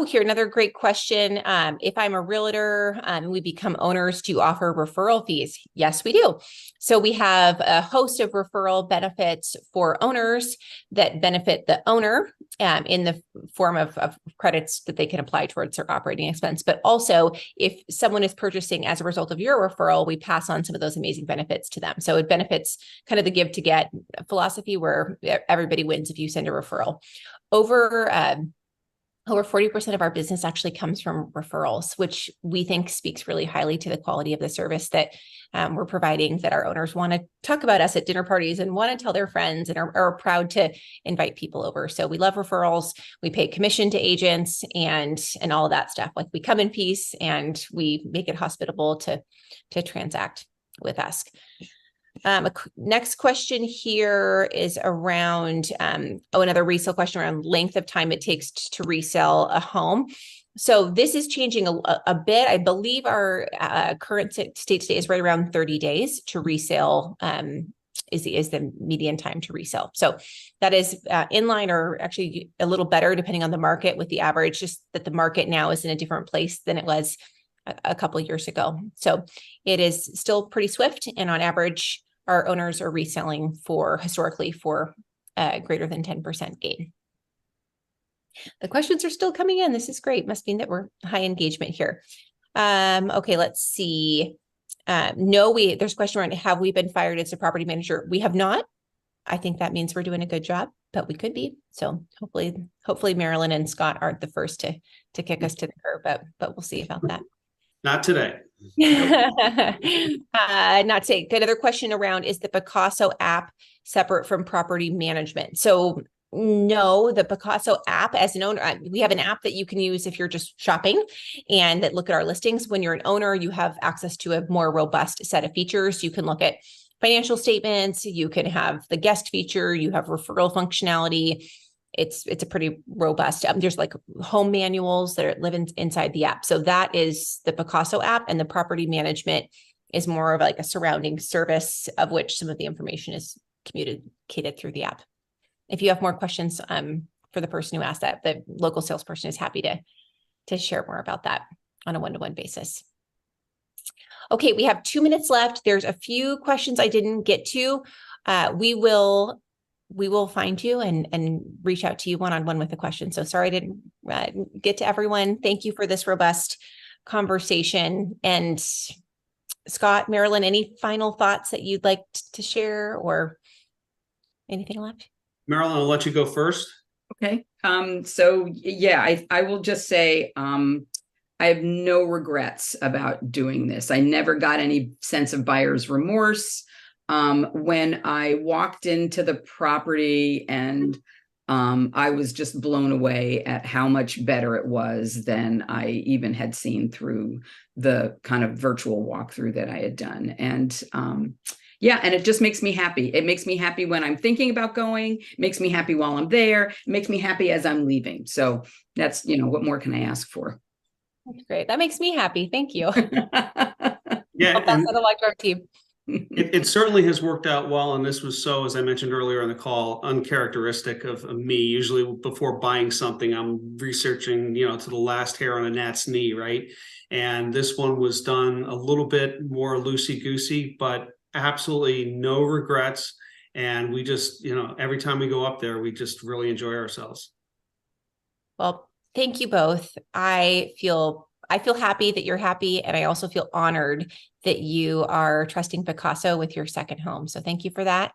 Here, another great question. If I'm a realtor, we become owners, do you offer referral fees? Yes, we do. So we have a host of referral benefits for owners that benefit the owner in the form of credits that they can apply towards their operating expense. But also, if someone is purchasing as a result of your referral, we pass on some of those amazing benefits to them. So it benefits kind of the give to get philosophy where everybody wins if you send a referral. Over 40% of our business actually comes from referrals, which we think speaks really highly to the quality of the service that we're providing, that our owners want to talk about us at dinner parties and want to tell their friends and are proud to invite people over. So we love referrals. We pay commission to agents and all of that stuff. Like we come in peace and we make it hospitable to transact with us. Next question here is around, another resale question around length of time it takes to resell a home. So this is changing a bit. I believe our current state today is right around 30 days to resale, is the median time to resell. So that is in line or actually a little better depending on the market with the average, just that the market now is in a different place than it was a couple of years ago. So it is still pretty swift, and on average, our owners are reselling historically for greater than 10% gain. The questions are still coming in. This is great. Must mean that we're high engagement here. Okay, let's see. There's a question around, have we been fired as a property manager? We have not. I think that means we're doing a good job, but we could be. So hopefully Marilyn and Scott aren't the first to kick us to the curb, but we'll see about that. Not today. Not today. Good. Another question around, is the Pacaso app separate from property management? So no, the Pacaso app, as an owner, we have an app that you can use if you're just shopping and that look at our listings. When you're an owner, you have access to a more robust set of features. You can look at financial statements. You can have the guest feature. You have referral functionality. It's a pretty robust. There's like home manuals that live inside the app. So that is the Pacaso app, and the property management is more of like a surrounding service of which some of the information is communicated through the app. If you have more questions for the person who asked that, the local salesperson is happy to share more about that on a one-to-one basis. Okay, we have 2 minutes left. There's a few questions I didn't get to. We will find you and reach out to you one-on-one with a question. So sorry I didn't get to everyone. Thank you for this robust conversation. And Scott, Marilyn, any final thoughts that you'd like to share or anything left? Marilyn, I'll let you go first. Okay. So yeah, I will just say, I have no regrets about doing this. I never got any sense of buyer's remorse. When I walked into the property, and I was just blown away at how much better it was than I even had seen through the kind of virtual walkthrough that I had done. And yeah, and it just makes me happy. It makes me happy when I'm thinking about going, it makes me happy while I'm there, it makes me happy as I'm leaving. So that's, what more can I ask for? That's great. That makes me happy. Thank you. Yeah, I'll pass that along to our team. It certainly has worked out well. And this was so, as I mentioned earlier on the call, uncharacteristic of me. Usually before buying something, I'm researching, to the last hair on a gnat's knee, right? And this one was done a little bit more loosey-goosey, but absolutely no regrets. And we just, every time we go up there, we just really enjoy ourselves. Well, thank you both. I feel happy that you're happy. And I also feel honored that you are trusting Pacaso with your second home. So thank you for that.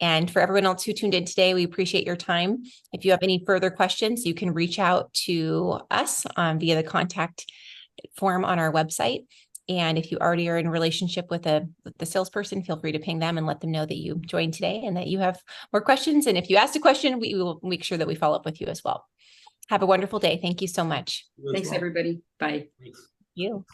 And for everyone else who tuned in today, we appreciate your time. If you have any further questions, you can reach out to us via the contact form on our website. And if you already are in a relationship with the salesperson, feel free to ping them and let them know that you joined today and that you have more questions. And if you asked a question, we will make sure that we follow up with you as well. Have a wonderful day. Thank you so much. Thanks, everybody. Bye. Thanks. You.